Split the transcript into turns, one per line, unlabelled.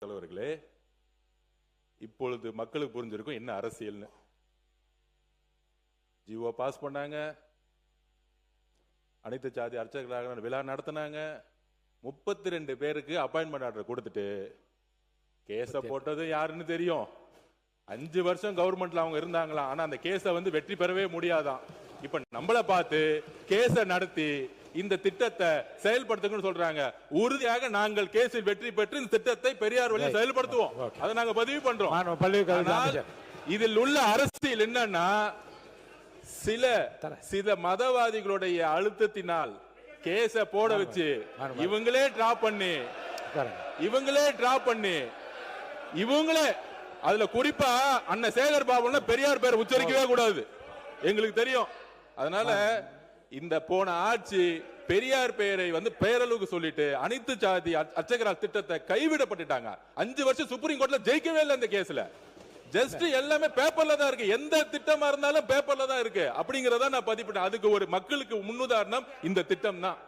தலைவர்களே, இப்பொழுது மக்களுக்கு புரிஞ்சிருக்கும் என்ன அரசியல்னு. ஜிஓ பாஸ் பண்ணாங்க, அனைத்து சாதி அர்ச்சகர்களாக விழா நடத்தினாங்க, 32 பேருக்கு அப்பாயின்மெண்ட் ஆர்டர் கொடுத்துட்டு கேஸ போட்டது யாருன்னு தெரியும். 5 வருஷம் கவர்மெண்ட்ல அவங்க இருந்தாங்களா, ஆனா அந்த கேஸ வெற்றி பெறவே முடியாதான். இப்ப நம்மள பார்த்து கேஸ நடத்தி இந்த திட்டத்தை செயல்படுத்துங்கன்னு சொல்றாங்க. உறுதியாக நாங்கள் கேஸில் வெற்றி பெற்று இந்த திட்டத்தை பெரியார் வழியில் செயல்படுத்துவோம். அதை நாங்க பதிவு பண்றோம். இதில் உள்ள அரசியல் என்னன்னா, சில மதவாதிகளுடைய அழுத்தத்தினால் கேஸ போட வச்சு இவங்களே டிராப் பண்ணி இவங்களே அதுல குறிப்பா அண்ணன் சேகர் பாபு பெரியார் பேர் உச்சரிக்கவே கூடாது, எங்களுக்கு தெரியும். அதனால இந்த போன ஆட்சி பெரியார் பெயரை பெயரளவுக்கு சொல்லிட்டு அனைத்து சாதி அர்ச்சகரால் திட்டத்தை கைவிடப்பட்டுட்டாங்க. 5 வருஷம் சுப்ரீம் கோர்ட்ல ஜெயிக்கவே இல்லை இந்த கேஸ்ல. ஜஸ்ட் எல்லாமே பேப்பர்ல தான் இருக்கு, எந்த திட்டமா இருந்தாலும் பேப்பர்ல தான் இருக்கு அப்படிங்கறத நான் பதிப்பிட்டேன். அதுக்கு ஒரு மக்களுக்கு முன்னுதாரணம் இந்த திட்டம் தான்.